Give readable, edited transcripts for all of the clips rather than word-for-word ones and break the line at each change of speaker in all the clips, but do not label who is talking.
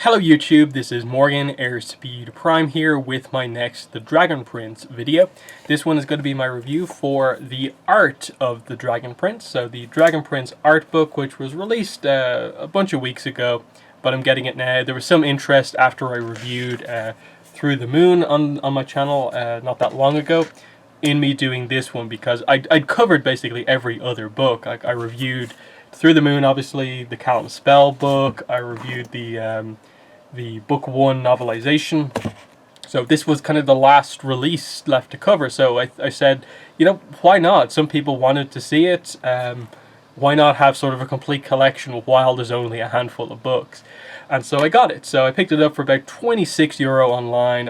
Hello YouTube, this is Morgan, Airspeed Prime here with my next The Dragon Prince video. This one is going to be my review for the art of The Dragon Prince. So the Dragon Prince art book, which was released a bunch of weeks ago, but I'm getting it now. There was some interest after I reviewed Through the Moon on my channel not that long ago in me doing this one, because I'd covered basically every other book. I reviewed Through the Moon, obviously, the Callum Spell book. I reviewed the book 1 novelization. So this was kind of the last release left to cover. So I said, you know, why not? Some people wanted to see it. Why not have sort of a complete collection while there's only a handful of books? And so I got it. So I picked it up for about €26 online.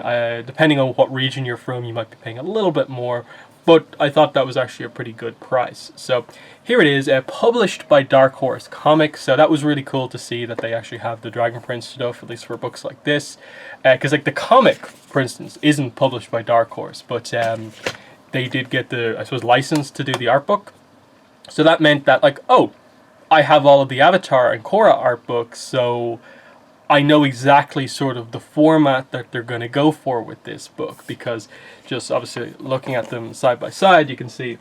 Depending on what region you're from, you might be paying a little bit more. But I thought that was actually a pretty good price. So here it is, published by Dark Horse Comics. So that was really cool to see that they actually have the Dragon Prince stuff, at least for books like this. Because like the comic, for instance, isn't published by Dark Horse, but they did get the, I suppose, license to do the art book. So that meant that, like, oh, I have all of the Avatar and Korra art books, so I know exactly sort of the format that they're going to go for with this book, because just obviously looking at them side by side, you can see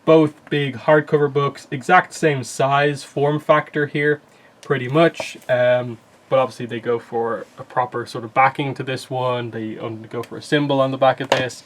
both big hardcover books, exact same size, form factor here, pretty much. But obviously they go for a proper sort of backing to this one. They only go for a symbol on the back of this.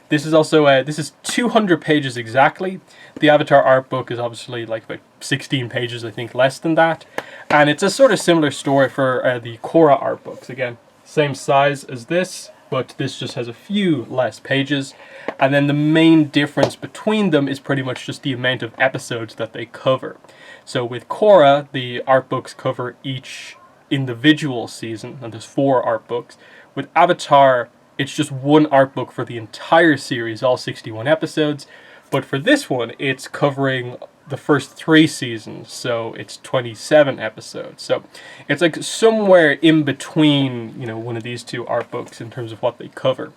This is also this is 200 pages exactly. The Avatar art book is obviously like about 16 pages, I think, less than that. And it's a sort of similar story for the Korra art books. Again, same size as this, but this just has a few less pages. And then the main difference between them is pretty much just the amount of episodes that they cover. So with Korra, the art books cover each individual season, and there's 4 art books. With Avatar, it's just one art book for the entire series, all 61 episodes. But for this one, it's covering the first 3 seasons, so it's 27 episodes. So it's like somewhere in between, you know, one of these two art books in terms of what they cover.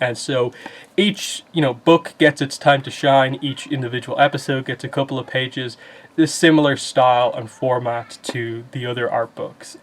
And so each, you know, book gets its time to shine. Each individual episode gets a couple of pages. This similar style and format to the other art books,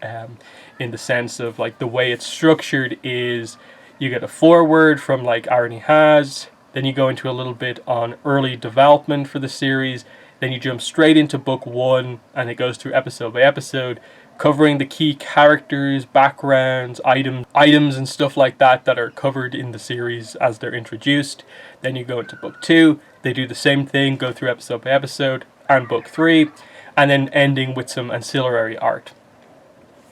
in the sense of like the way it's structured is you get a foreword from like Irony Has, then you go into a little bit on early development for the series, then you jump straight into book 1 and it goes through episode by episode, covering the key characters, backgrounds, items and stuff like that that are covered in the series as they're introduced. Then you go into book 2, they do the same thing, go through episode by episode, and book 3, and then ending with some ancillary art.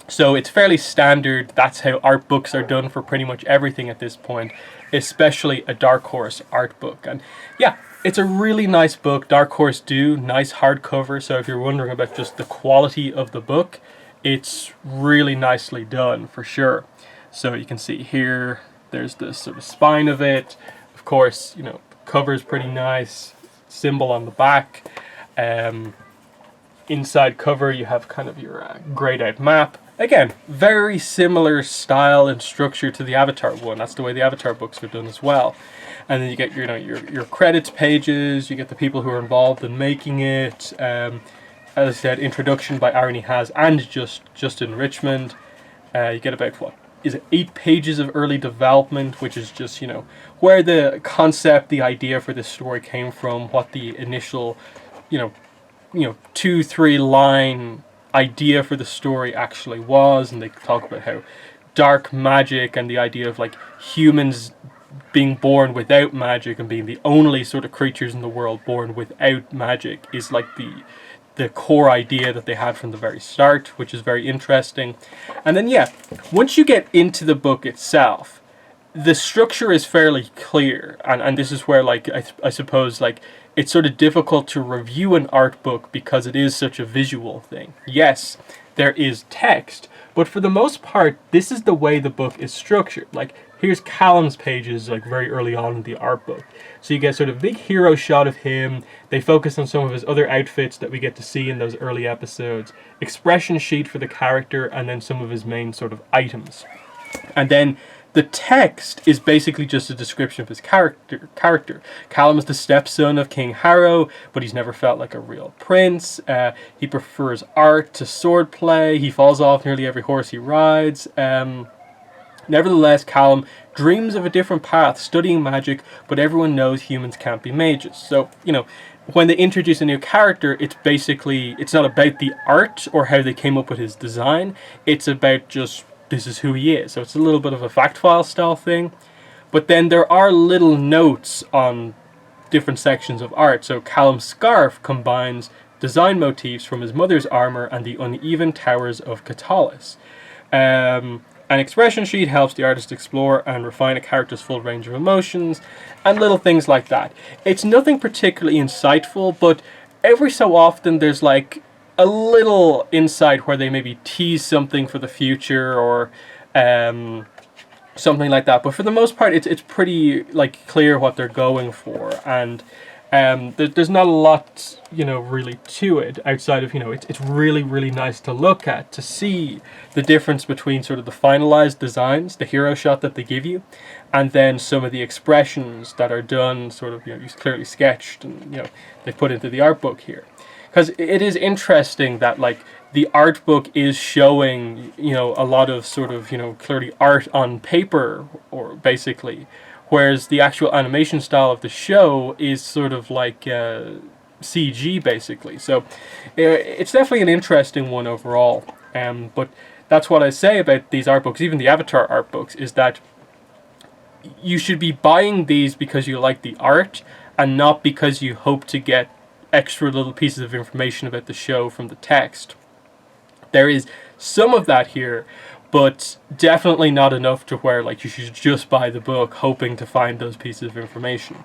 So it's fairly standard. That's how art books are done for pretty much everything at this point, especially a Dark Horse art book. And yeah, it's a really nice book. Dark Horse do nice hardcover, so if you're wondering about just the quality of the book, it's really nicely done for sure. So you can see here, there's the sort of spine of it. Of course, you know, cover's pretty nice, symbol on the back. Inside cover, you have kind of your grayed out map. Again, very similar style and structure to the Avatar one. That's the way the Avatar books are done as well. And then you get your credits pages. You get the people who are involved in making it. As I said, introduction by Irony Has and Justin Richmond. You get about, what is it, 8 pages of early development, which is just, you know, where the concept, the idea for this story came from, what the initial, you know, 2-3 line idea for the story actually was. And they talk about how dark magic and the idea of like humans being born without magic and being the only sort of creatures in the world born without magic is like the core idea that they had from the very start, which is very interesting. And then yeah, once you get into the book itself, the structure is fairly clear, and this is where, like, I suppose, like, it's sort of difficult to review an art book because it is such a visual thing. Yes, there is text, but for the most part, this is the way the book is structured. Like, here's Callum's pages, like, very early on in the art book. So you get sort of a big hero shot of him. They focus on some of his other outfits that we get to see in those early episodes. Expression sheet for the character, and then some of his main sort of items. And then the text is basically just a description of his character. Callum is the stepson of King Harrow, but he's never felt like a real prince. He prefers art to swordplay. He falls off nearly every horse he rides. Nevertheless, Callum dreams of a different path, studying magic, but everyone knows humans can't be mages. So, when they introduce a new character, it's not about the art or how they came up with his design. It's about just, this is who he is. So it's a little bit of a fact file style thing. But then there are little notes on different sections of art. So Callum's scarf combines design motifs from his mother's armor and the uneven towers of Catullus. An expression sheet helps the artist explore and refine a character's full range of emotions, and little things like that. It's nothing particularly insightful, but every so often there's like a little insight where they maybe tease something for the future or something like that. But for the most part, it's pretty like clear what they're going for, and there's not a lot, really to it outside of, it's really, really nice to look at, to see the difference between sort of the finalized designs, the hero shot that they give you, and then some of the expressions that are done sort of, clearly sketched and, they put into the art book here. Because it is interesting that, like, the art book is showing, a lot of sort of, clearly art on paper, or basically, whereas the actual animation style of the show is sort of like CG, basically. So it's definitely an interesting one overall. But that's what I say about these art books, even the Avatar art books, is that you should be buying these because you like the art and not because you hope to get extra little pieces of information about the show from the text. There is some of that here, but definitely not enough to where like you should just buy the book hoping to find those pieces of information.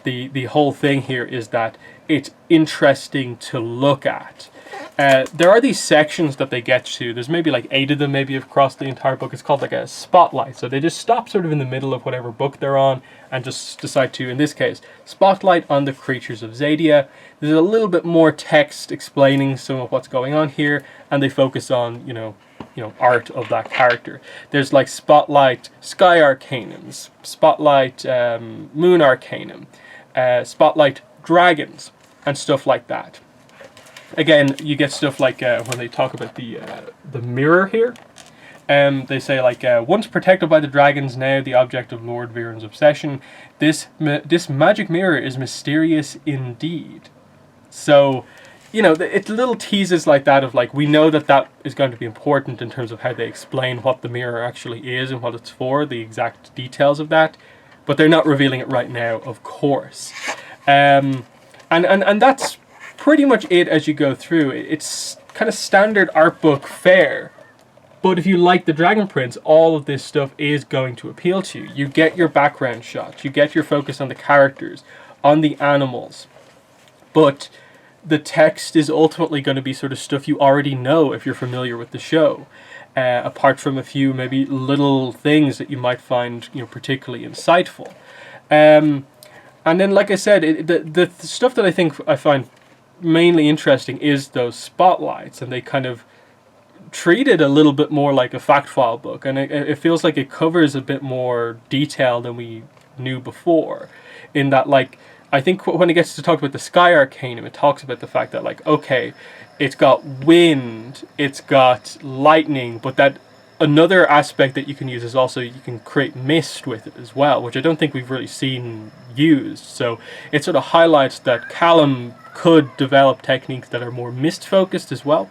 The whole thing here is that it's interesting to look at. There are these sections that they get to. There's maybe like 8 of them maybe across the entire book. It's called like a spotlight. So they just stop sort of in the middle of whatever book they're on and just decide to, in this case, spotlight on the creatures of Xadia. There's a little bit more text explaining some of what's going on here, and they focus on, art of that character. There's like spotlight sky arcanums, spotlight moon arcanum, spotlight dragons, and stuff like that. Again, you get stuff like when they talk about the mirror here. They say like, once protected by the dragons, now the object of Lord Viren's obsession, this magic mirror is mysterious indeed. So, it's little teases like that of like, we know that is going to be important in terms of how they explain what the mirror actually is and what it's for, the exact details of that, but they're not revealing it right now, of course. And that's pretty much it as you go through. It's kind of standard art book fare. But if you like the Dragon Prince, all of this stuff is going to appeal to you. You get your background shots, you get your focus on the characters, on the animals. But the text is ultimately going to be sort of stuff you already know if you're familiar with the show. Apart from a few maybe little things that you might find particularly insightful. And then, like I said, the stuff that I find mainly interesting is those spotlights, and they kind of treat it a little bit more like a fact file book, and it feels like it covers a bit more detail than we knew before, in that, like, I think when it gets to talk about the Sky Arcanum, it talks about the fact that, like, okay, it's got wind, it's got lightning, but that another aspect that you can use is also you can create mist with it as well, which I don't think we've really seen used. So it sort of highlights that Callum could develop techniques that are more mist focused as well,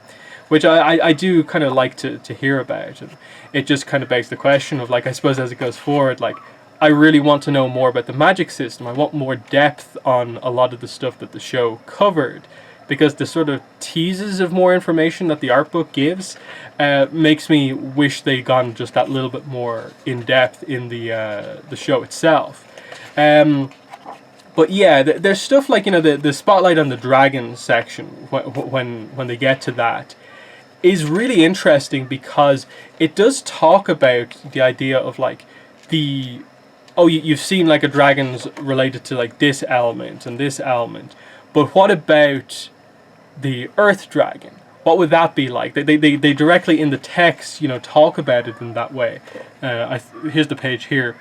which I do kind of like to hear about. And it just kind of begs the question of, like, I suppose as it goes forward, like, I really want to know more about the magic system. I want more depth on a lot of the stuff that the show covered, because the sort of teases of more information that the art book gives makes me wish they'd gone just that little bit more in depth in the show itself. But yeah, there's stuff like, the spotlight on the dragon section, when they get to that, is really interesting, because it does talk about the idea of, like, you've seen like a dragon's related to like this element and this element, but what about the earth dragon? what would that be like? They directly in the text, talk about it in that way. Here's the page here.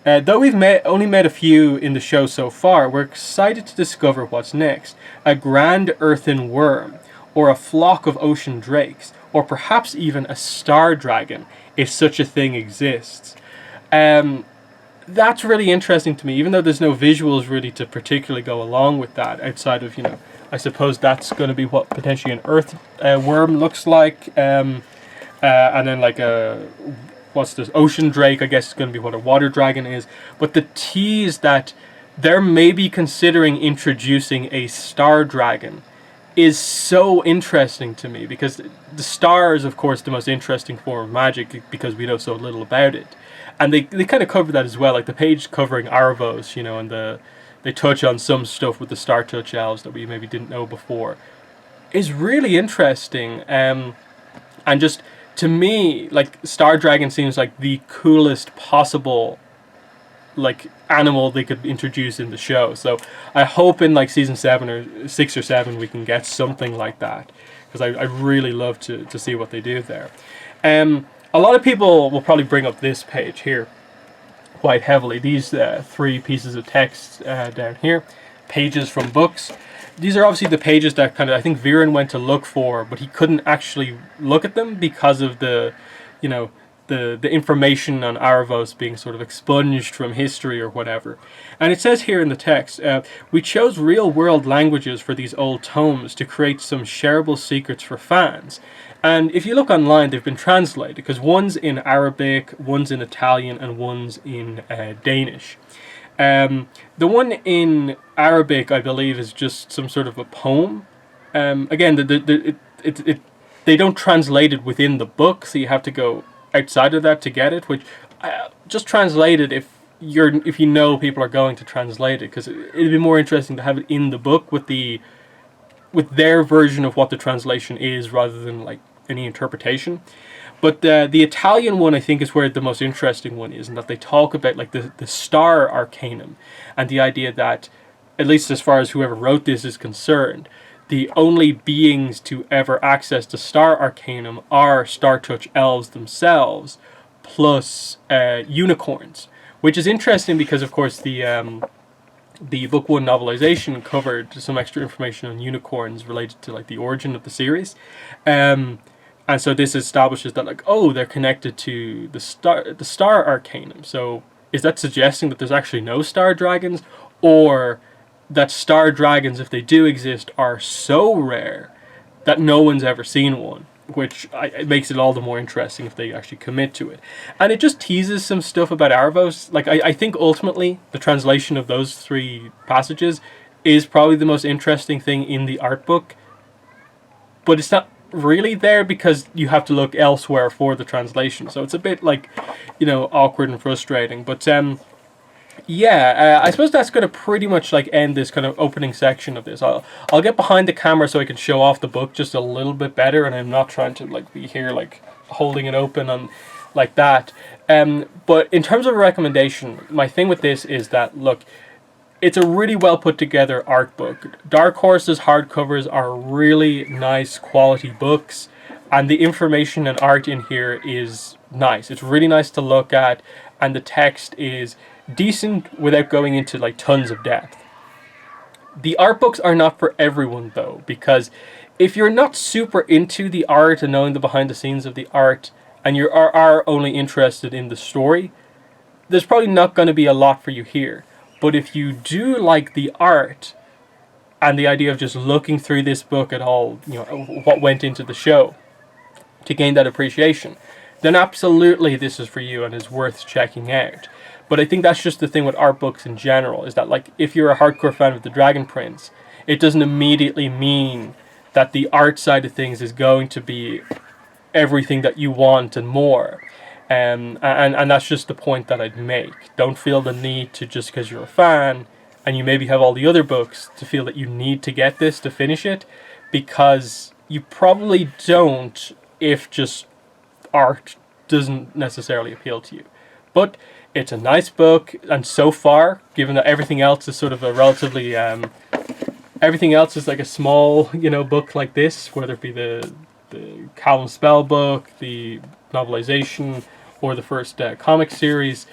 Though we've only met a few in the show so far, we're excited to discover what's next. A grand earthen worm, or a flock of ocean drakes, or perhaps even a star dragon, if such a thing exists. That's really interesting to me, even though there's no visuals really to particularly go along with that, outside of, I suppose that's going to be what potentially an earth worm looks like, and then like what's this, ocean drake, I guess is going to be what a water dragon is. But the tease that they're maybe considering introducing a star dragon is so interesting to me, because the star is of course the most interesting form of magic because we know so little about it. And they kind of cover that as well, like the page covering Arvos, and they touch on some stuff with the Star Touch elves that we maybe didn't know before, is really interesting. And just to me, like, Star Dragon seems like the coolest possible like animal they could introduce in the show. So I hope in like season 7 or 6 or 7 we can get something like that, because I really love to see what they do there. A lot of people will probably bring up this page here quite heavily. These 3 pieces of text down here, pages from books. These are obviously the pages that kind of, I think Viren went to look for, but he couldn't actually look at them because of the information on Arvos being sort of expunged from history or whatever. And it says here in the text, we chose real-world languages for these old tomes to create some shareable secrets for fans. And if you look online, they've been translated, because one's in Arabic, one's in Italian, and one's in Danish. The one in Arabic, I believe, is just some sort of a poem. Again, they don't translate it within the book, so you have to go outside of that to get it. Which just translate it if you know people are going to translate it, because it'd be more interesting to have it in the book with their version of what the translation is, rather than like any interpretation. But the Italian one, I think, is where the most interesting one is, and that they talk about like the star arcanum, and the idea that, at least as far as whoever wrote this is concerned, the only beings to ever access the star arcanum are Star Touch elves themselves, plus unicorns, which is interesting because, of course, the book 1 novelization covered some extra information on unicorns related to like the origin of the series. And so this establishes that, like, oh, they're connected to the star arcanum. So is that suggesting that there's actually no star dragons, or that star dragons, if they do exist, are so rare that no one's ever seen one? Which it makes it all the more interesting if they actually commit to it. And it just teases some stuff about Arvos. Like, I think ultimately the translation of those 3 passages is probably the most interesting thing in the art book. But it's not really there because you have to look elsewhere for the translation. So it's a bit like, awkward and frustrating. But I suppose that's going to pretty much like end this kind of opening section of this. I'll get behind the camera so I can show off the book just a little bit better, and I'm not trying to like be here like holding it open and like that. But in terms of a recommendation, my thing with this is that, look, it's a really well put together art book. Dark Horse's hardcovers are really nice quality books, and the information and art in here is nice. It's really nice to look at, and the text is decent without going into like tons of depth. The art books are not for everyone though, because if you're not super into the art and knowing the behind the scenes of the art, and you are only interested in the story, there's probably not going to be a lot for you here. But if you do like the art and the idea of just looking through this book at all, what went into the show to gain that appreciation, then absolutely this is for you and is worth checking out. But I think that's just the thing with art books in general, is that like if you're a hardcore fan of the Dragon Prince, it doesn't immediately mean that the art side of things is going to be everything that you want and more. And that's just the point that I'd make. Don't feel the need to, just because you're a fan and you maybe have all the other books, to feel that you need to get this to finish it, because you probably don't if just art doesn't necessarily appeal to you. But it's a nice book, and so far, given that everything else is sort of a relatively Everything else is like a small, you know, book like this, whether it be the Callum spell book, the novelization, or the first comic series.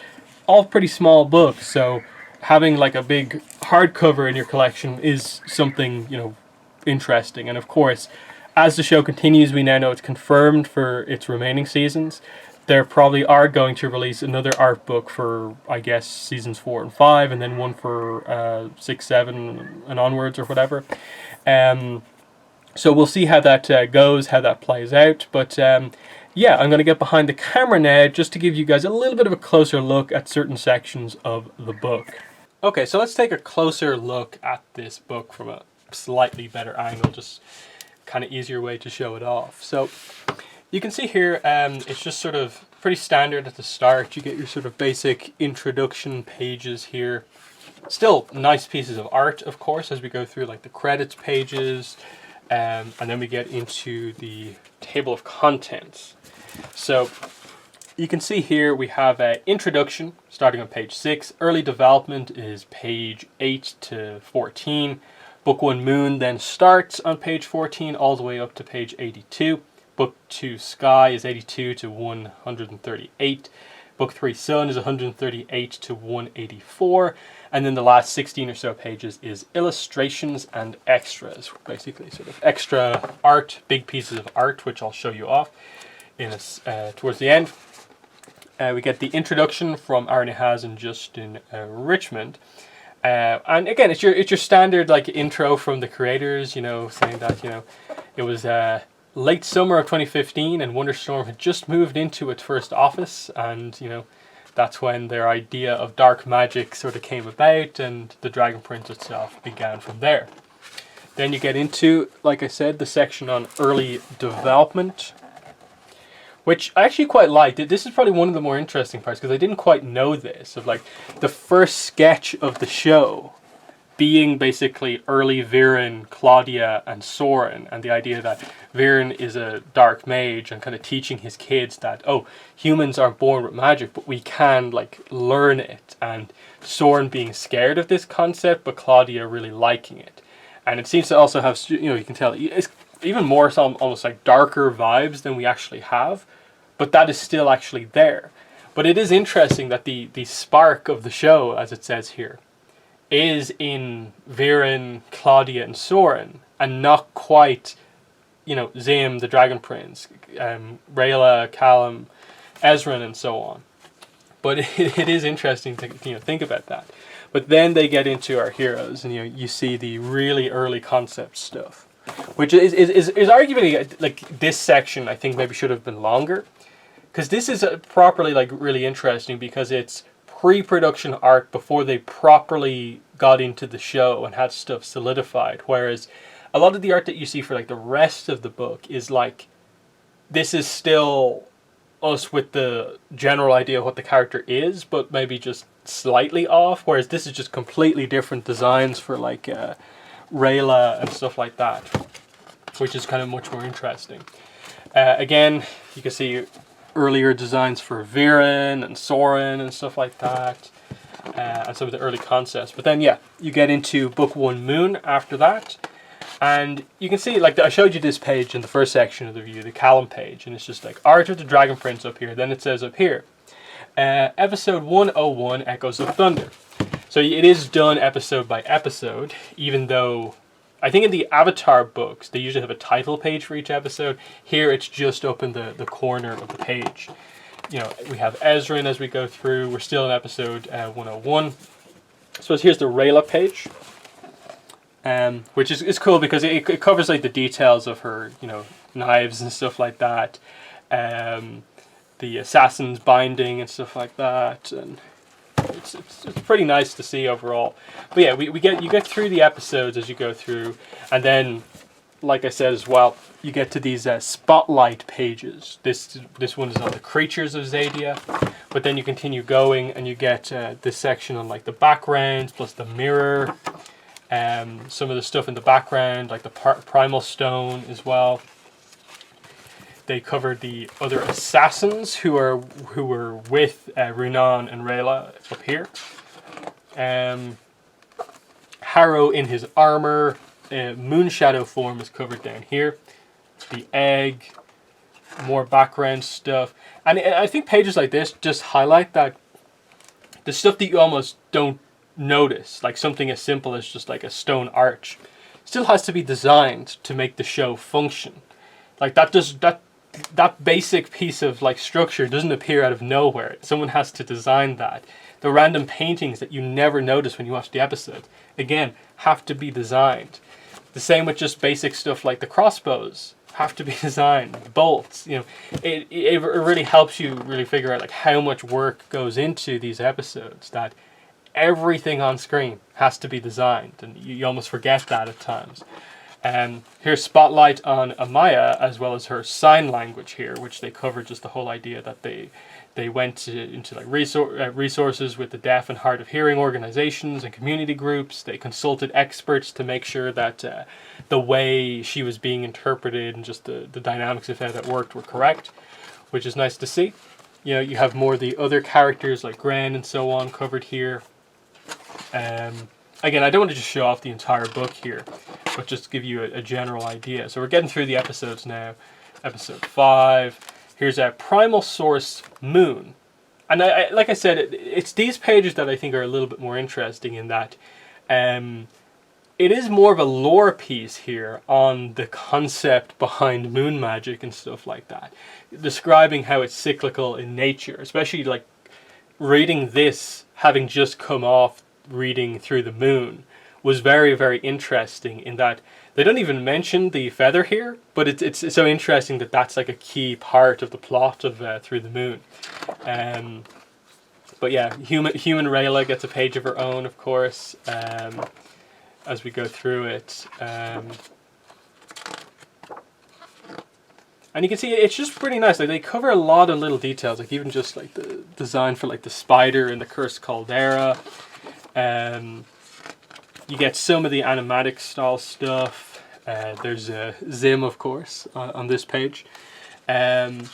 All pretty small books, so having like a big hardcover in your collection is something, you know, interesting. And of course, as the show continues, we now know it's confirmed for its remaining seasons. There probably are going to release another art book for, I guess, seasons 4 and 5, and then one for 6, 7, and onwards, or whatever. So we'll see how that goes, how that plays out. But yeah, I'm going to get behind the camera now just to give you guys a little bit of a closer look at certain sections of the book. Okay, so let's take a closer look at this book from a slightly better angle, just kind of easier way to show it off. So you can see here, it's just sort of pretty standard at the start. You get your sort of basic introduction pages here. Still nice pieces of art, of course, as we go through like the credits pages, and then we get into the table of contents. So you can see here we have an introduction starting on page 6. Early development is page 8 to 14. Book 1 Moon then starts on page 14 all the way up to page 82. Book 2 Sky is 82 to 138. Book 3 Sun is 138 to 184. And then the last 16 or so pages is illustrations and extras. Basically sort of extra art, big pieces of art, which I'll show you off in towards the end. We get the introduction from Arne Haas and Justin Richmond. And again, it's your standard like intro from the creators, you know, saying that, you know, it was late summer of 2015 and Wonderstorm had just moved into its first office, and, you know, that's when their idea of dark magic sort of came about, and the Dragon Prince itself began from there. Then you get into, like I said, the section on early development, which I actually quite liked. This is probably one of the more interesting parts, because I didn't quite know this, of like the first sketch of the show being basically early Viren, Claudia, and Soren, and the idea that Viren is a dark mage and kind of teaching his kids that, oh, humans aren't born with magic, but we can like learn it, and Soren being scared of this concept, but Claudia really liking it. And it seems to also have, you know, you can tell it's even more some almost like darker vibes than we actually have, but that is still actually there. But it is interesting that the spark of the show, as it says here, is in Viren, Claudia, and Soren, and not quite, you know, Zim, the Dragon Prince, Rayla, Callum, Ezran, and so on. But it is interesting to, you know, think about that. But then they get into our heroes, and you see the really early concept stuff, which is arguably like this section. I think maybe should have been longer, because this is properly like really interesting, because it's pre-production art before they properly got into the show and had stuff solidified, whereas a lot of the art that you see for like the rest of the book is like, this is still us with the general idea of what the character is, but maybe just slightly off, whereas this is just completely different designs for like Rayla and stuff like that, which is kind of much more interesting. Again, you can see earlier designs for Viren and Soren and stuff like that, and some of the early concepts. But then, yeah, you get into Book 1 Moon after that, and you can see, like, I showed you this page in the first section of the review, the Callum page, and it's just like Art of the Dragon Prince up here. Then it says up here, Episode 101, Echoes of Thunder. So it is done episode by episode, even though I think in the Avatar books, they usually have a title page for each episode. Here, it's just up in the corner of the page. You know, we have Ezran as we go through. We're still in episode 101. So here's the Rayla page, which is cool because it covers like the details of her, you know, knives and stuff like that, the assassin's binding and stuff like that, and it's pretty nice to see overall. But yeah, you get through the episodes as you go through, and then, like I said as well, you get to these spotlight pages. This one is on the creatures of Zadia, but then you continue going and you get this section on like the backgrounds plus the mirror, some of the stuff in the background like the primal stone as well. They covered the other assassins who were with Runan and Rayla up here. Harrow in his armor, moon shadow form is covered down here. The egg, more background stuff. And I think pages like this just highlight that the stuff that you almost don't notice, like something as simple as just like a stone arch, still has to be designed to make the show function. Like that basic piece of like structure doesn't appear out of nowhere. Someone has to design that. The random paintings that you never notice when you watch the episode, again, have to be designed. The same with just basic stuff like the crossbows have to be designed, bolts. You know, it really helps you really figure out like how much work goes into these episodes. That everything on screen has to be designed, and you almost forget that at times. Here's spotlight on Amaya, as well as her sign language here, which they cover just the whole idea that they went into like resources with the deaf and hard of hearing organizations and community groups. They consulted experts to make sure that the way she was being interpreted and just the dynamics of how that worked were correct, which is nice to see. You know, you have more of the other characters like Gren and so on covered here. Again, I don't want to just show off the entire book here, but just give you a general idea. So we're getting through the episodes now. Episode 5. Here's a Primal Source Moon. And I like I said, it's these pages that I think are a little bit more interesting in that it is more of a lore piece here on the concept behind moon magic and stuff like that. Describing how it's cyclical in nature, especially like reading this, having just come off reading Through the Moon, was very, very interesting in that they don't even mention the feather here, but it's so interesting that that's like a key part of the plot of Through the Moon. But yeah, human Rayla gets a page of her own, of course, as we go through it. And you can see it's just pretty nice. Like they cover a lot of little details, like even just like the design for like the spider in the Cursed Caldera. You get some of the animatic style stuff. There's Zim, of course, on this page. And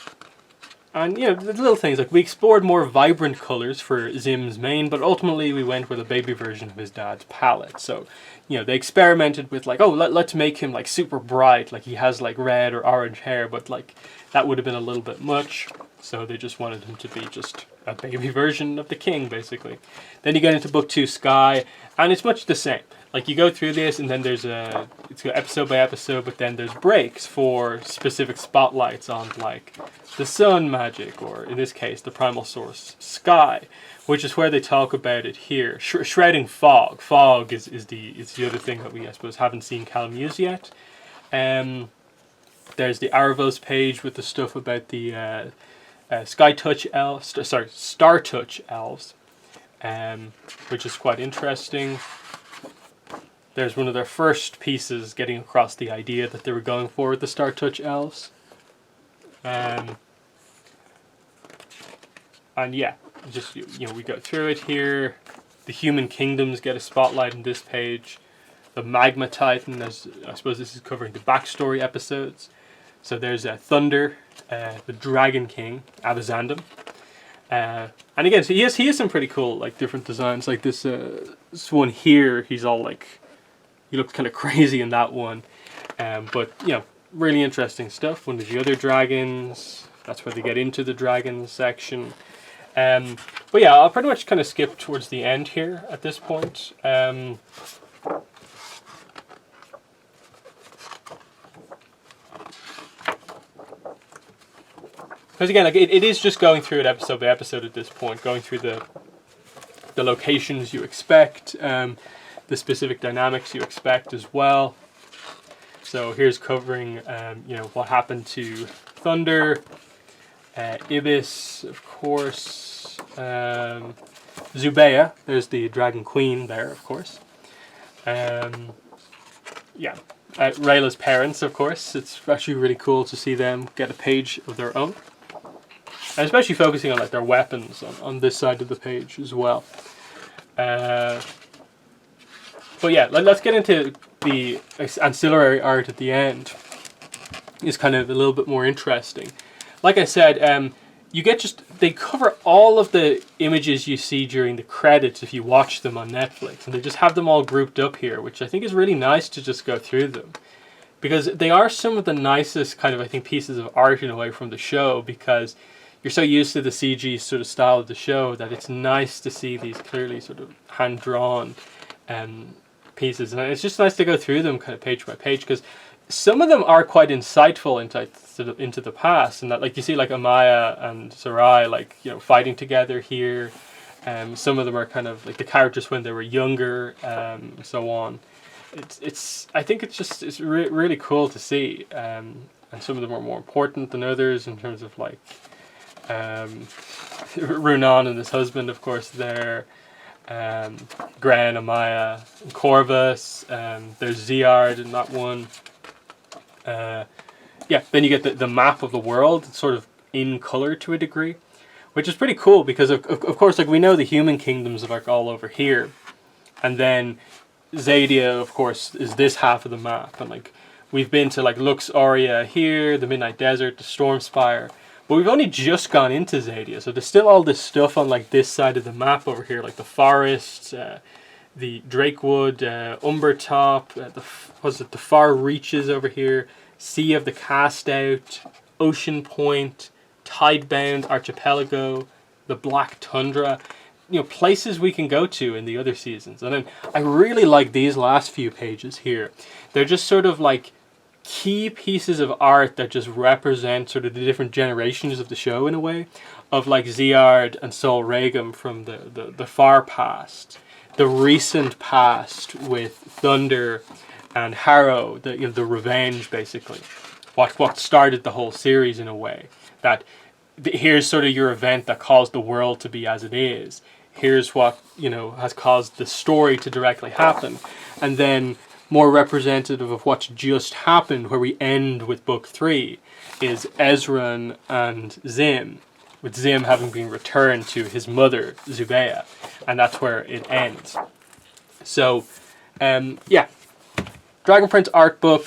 you know, the little things, like we explored more vibrant colors for Zim's mane, but ultimately we went with a baby version of his dad's palette. So, you know, they experimented with like, oh, let's make him like super bright, like he has like red or orange hair, but like that would have been a little bit much. So they just wanted him to be just a baby version of the king, basically. Then you get into book 2, Sky, and it's much the same. Like you go through this, and then there's it's episode by episode, but then there's breaks for specific spotlights on like the sun magic, or in this case, the primal source Sky, which is where they talk about it here. Shrouding fog. Fog is the other thing that we, I suppose, haven't seen Callum use yet. There's the Aravos page with the stuff about the Sky Touch elves, Star Touch elves, which is quite interesting. There's one of their first pieces getting across the idea that they were going for with the Star Touch elves. And yeah, just, you know, we go through it here. The human kingdoms get a spotlight in this page. The Magma Titan, as I suppose this is covering the backstory episodes. So there's Thunder, the Dragon King, Avazandum. And again, so he has some pretty cool, like, different designs. Like this one here, he's all like, he looks kind of crazy in that one. But, you know, really interesting stuff. One of the other dragons, that's where they get into the dragons section. But yeah, I'll pretty much kind of skip towards the end here at this point. Because again, like it is just going through it episode by episode at this point, going through the locations you expect, the specific dynamics you expect as well. So here's covering, you know, what happened to Thunder, Ibis, of course, Zubeia. There's the Dragon Queen there, of course. Yeah, Rayla's parents, of course. It's actually really cool to see them get a page of their own. And especially focusing on like their weapons on this side of the page as well. But yeah, let's get into the ancillary art at the end. It's kind of a little bit more interesting. Like I said, you get just they cover all of the images you see during the credits if you watch them on Netflix, and they just have them all grouped up here, which I think is really nice to just go through them, because they are some of the nicest kind of, I think, pieces of art in a way from the show, because you're so used to the CG sort of style of the show that it's nice to see these clearly sort of hand-drawn pieces, and it's just nice to go through them kind of page by page, because some of them are quite insightful into the past, and that, like, you see like Amaya and Sarai, like, you know, fighting together here. Some of them are kind of like the characters when they were younger, so on. I think it's really cool to see, and some of them are more important than others in terms of like Runan and his husband, of course, there. Gran, Amaya, and Corvus. There's Ziard in that one. Yeah, then you get the map of the world, sort of in color to a degree, which is pretty cool because of course, like, we know the human kingdoms are like all over here, and then Zadia, of course, is this half of the map, and like we've been to like Lux Aurea here, the Midnight Desert, the Stormspire, but we've only just gone into Zadia, so there's still all this stuff on like this side of the map over here, like the forests, the Drakewood, Umbertop, the Far Reaches over here, Sea of the Cast Out, Ocean Point, Tidebound Archipelago, the Black Tundra, you know, places we can go to in the other seasons. And then I really like these last few pages here. They're just sort of like key pieces of art that just represent sort of the different generations of the show in a way, of like Ziard and Sol Regum from the far past, the recent past with Thunder and Harrow, the revenge, basically, what started the whole series in a way. That here's sort of your event that caused the world to be as it is. Here's what, you know, has caused the story to directly happen, and then more representative of what's just happened, where we end with book 3, is Ezran and Zim, with Zim having been returned to his mother Zubeia, and that's where it ends. So, yeah. Dragon Prince art book,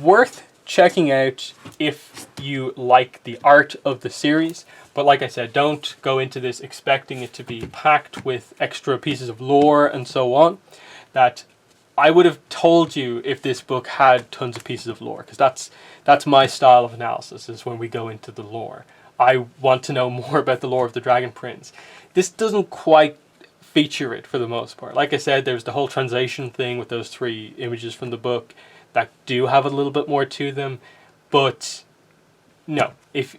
worth checking out if you like the art of the series. But like I said, don't go into this expecting it to be packed with extra pieces of lore and so on. That I would have told you if this book had tons of pieces of lore, because that's my style of analysis, is when we go into the lore. I want to know more about the lore of the Dragon Prince. This doesn't quite feature it for the most part. Like I said, there's the whole translation thing with those 3 images from the book that do have a little bit more to them, but no, if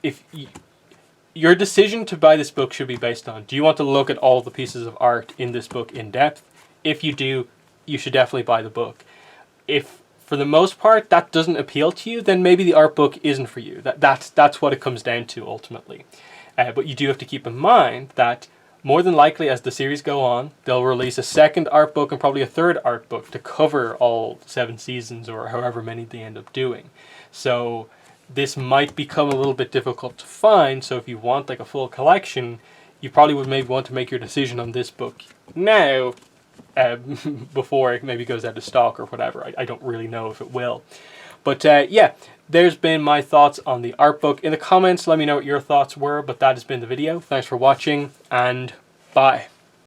your decision to buy this book should be based on, do you want to look at all the pieces of art in this book in depth? If you do, you should definitely buy the book. If for the most part that doesn't appeal to you, then maybe the art book isn't for you. That's what it comes down to ultimately. But you do have to keep in mind that more than likely, as the series go on, they'll release a second art book and probably a third art book to cover all 7 seasons or however many they end up doing. So this might become a little bit difficult to find, so if you want like a full collection, you probably would maybe want to make your decision on this book now, before it maybe goes out of stock or whatever. I don't really know if it will. But yeah, there's been my thoughts on the art book. In the comments, let me know what your thoughts were, but that has been the video. Thanks for watching, and bye.